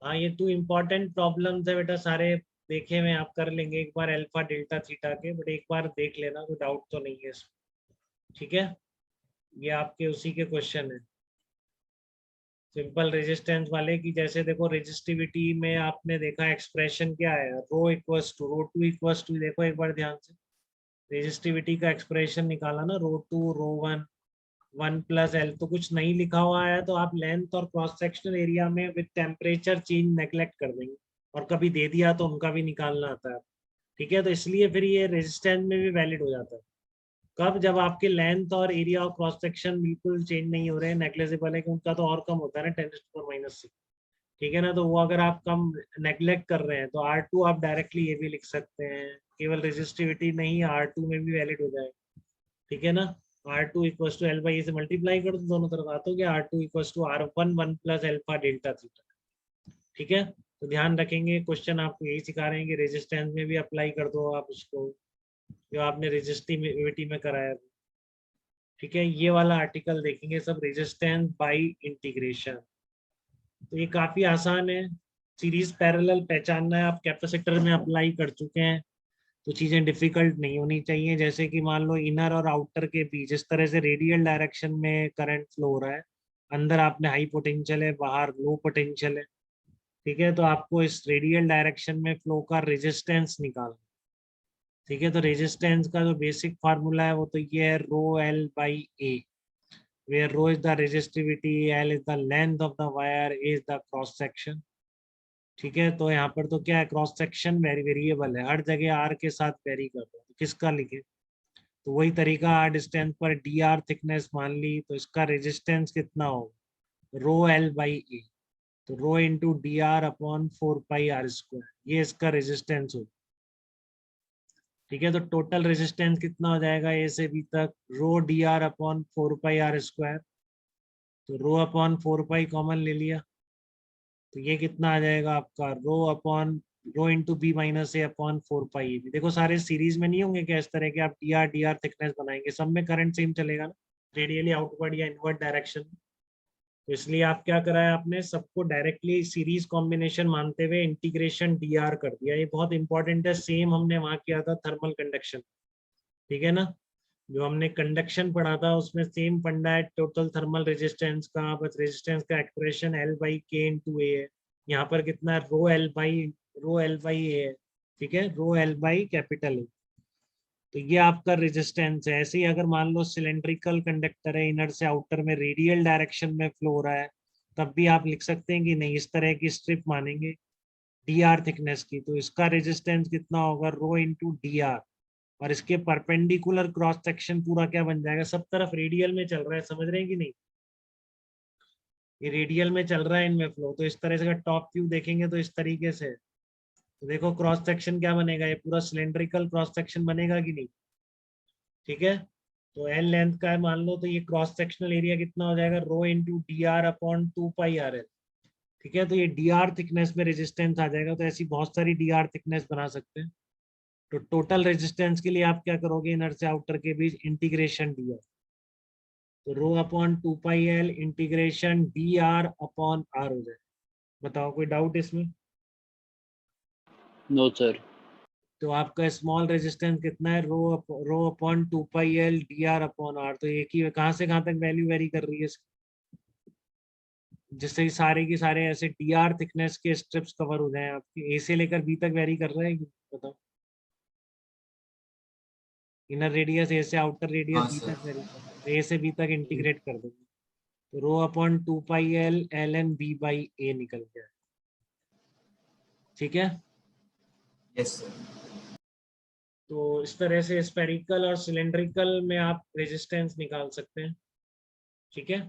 हाँ, ये 2 important problems है बेटा, सारे देखे हुए आप कर लेंगे एक बार अल्फा डेल्टा थीटा के, बट एक बार देख लेना, कोई डाउट तो नहीं है इसमें। ठीक है, ये आपके उसी के क्वेश्चन है सिंपल रेजिस्टेंस वाले की। जैसे देखो रेजिस्टिविटी में आपने देखा एक्सप्रेशन क्या है, rho equals to rho two equals to, देखो एक बार ध्यान से रेजिस्टिविटी का एक्सप्रेशन निकाला ना, रो टू रो वन, 1+L, तो कुछ नहीं लिखा हुआ है तो आप लेंथ और क्रॉस सेक्शनल एरिया में विद टेम्परेचर चेंज नेग्लेक्ट कर देंगे, और कभी दे दिया तो उनका भी निकालना आता है। ठीक है, तो इसलिए फिर ये रेजिस्टेंस में भी वैलिड हो जाता है। कब? जब आपके लेंथ और एरिया और क्रॉस सेक्शन बिल्कुल चेंज नहीं हो रहे हैं, नेग्लेजिबल है कि उनका तो और कम होता है ना 10⁻⁻⁶। ठीक है ना, तो वो अगर आप कम नेग्लेक्ट कर रहे हैं तो R2 आप डायरेक्टली ये भी लिख सकते हैं, केवल रेजिस्टिविटी नहीं R2 में भी वैलिड हो जाएगा। ठीक है ना, R2 equal to L by A से मल्टीप्लाई कर दो दोनों तरफ, आता हो गया R2 इक्वल टू R1 1+अल्फा डेल्टा थीटा। ठीक है, तो ध्यान रखेंगे क्वेश्चन आपको यही सिखा रहे हैं कि रेजिस्टेंस में भी अप्लाई कर दो आप उसको, जो आपने रेजिस्टिविटी में कराया। ठीक है, ये वाला आर्टिकल देखेंगे सब, रेजिस्टेंस बाय इंटीग्रेशन। तो ये काफी आसान है, सीरीज पैरेलल पहचानना है, आप कैपेसिटर में अप्लाई कर चुके हैं तो चीजें डिफिकल्ट नहीं होनी चाहिए। जैसे कि मान लो इनर और आउटर के बीच इस तरह से रेडियल डायरेक्शन में करंट फ्लो हो रहा है, अंदर आपने हाई पोटेंशियल है, बाहर लो पोटेंशियल है। ठीक है, तो आपको इस रेडियल डायरेक्शन में फ्लो का रेजिस्टेंस निकालना। ठीक है, तो रेजिस्टेंस का जो बेसिक फार्मूला है वो तो ये है rho L by A, where rho is the resistivity, L is the length of the wire, A is the cross section। ठीक है, तो यहाँ पर तो क्या है, क्रॉस सेक्शन वेरिएबल है, हर जगह R के साथ वेरी कर दो, तो किसका लिखे? तो वही तरीका, R डिस्टेंस पर डी आर थिकनेस मान ली, तो इसका रेजिस्टेंस कितना होगा, रो एल बाई ए, तो rho into D R upon 4πr², ये इसका रेजिस्टेंस होगा। ठीक है, तो टोटल रेजिस्टेंस कितना हो जाएगा ए से बी तक, rho D R upon 4πr², तो रो अपॉन 4π कॉमन ले लिया, तो ये कितना आ जाएगा आपका, रो इंटू बी माइनस ए अपॉन 4π। देखो सारे सीरीज में नहीं होंगे क्या इस तरह के, आप डी आर थिकनेस बनाएंगे, सब में करंट सेम चलेगा ना, रेडियली आउटवर्ड या इनवर्ड डायरेक्शन। तो इसलिए आप क्या करा है, आपने सबको डायरेक्टली सीरीज कॉम्बिनेशन मानते हुए इंटीग्रेशन डी आर कर दिया। ये बहुत इंपॉर्टेंट है, सेम हमने वहां किया था थर्मल कंडक्शन। ठीक है ना, जो हमने कंडक्शन पढ़ा था उसमें सेम फंडा है, टोटल थर्मल रेजिस्टेंस का, बस रेजिस्टेंस का एक्सप्रेशन एल बाई के इंटू ए है। यहाँ पर कितना है, रो एल बाई ए है। ठीक है, rho L by capital A, तो ये आपका रेजिस्टेंस है। ऐसे ही अगर मान लो सिलेंड्रिकल कंडक्टर है, इनर से आउटर में रेडियल डायरेक्शन में फ्लो हो रहा है, तब भी आप लिख सकते हैं कि नहीं, इस तरह की स्ट्रिप मानेंगे डी आर थिकनेस की, तो इसका रेजिस्टेंस कितना होगा, रो इंटू डी आर, और इसके परपेंडिकुलर क्रॉस सेक्शन पूरा क्या बन जाएगा, सब तरफ रेडियल में चल रहा है, समझ रहे हैं कि नहीं, ये रेडियल में चल रहा है इनमें फ्लो, तो इस तरह से अगर टॉप व्यू देखेंगे तो इस तरीके से, तो देखो क्रॉस सेक्शन क्या बनेगा, ये पूरा सिलेंड्रिकल क्रॉस सेक्शन बनेगा कि नहीं। ठीक है, तो एल लेंथ का है मान लो, तो ये क्रॉस सेक्शनल एरिया कितना हो जाएगा, rho into D R upon 2πr। ठीक है, तो ये डी आर थिकनेस में रेजिस्टेंस आ जाएगा, तो ऐसी बहुत सारी डी आर थिकनेस बना सकते हैं। तो टोटल रेजिस्टेंस के लिए आप क्या करोगे, इनर से आउटर के बीच इंटीग्रेशन डी आर, तो rho upon 2πl integration D R upon R हो जाए। बताओ कोई डाउट इसमें? No sir. तो आपका स्मॉल रेजिस्टेंस कितना है, rho upon 2πl D R upon R, तो एक ही कहाँ से कहाँ तक वैल्यू वेरी कर रही है इसकी, जिससे सारे के सारे ऐसे डी आर थिकनेस के स्ट्रिप्स कवर हो जाए आपके, ए से लेकर बी तक वेरी कर रहे हैं, बताओ। इनर रेडियस ए से आउटर रेडियस हाँ बी सर। तक वेरी कर रहे हैं, तो ए से बी तक इंटीग्रेट कर देंगे, तो rho upon 2πl ln b by A निकल गया। ठीक है, यस सर। तो इस तरह से स्पेरिकल और सिलेंड्रिकल में आप रेजिस्टेंस निकाल सकते हैं। ठीक है,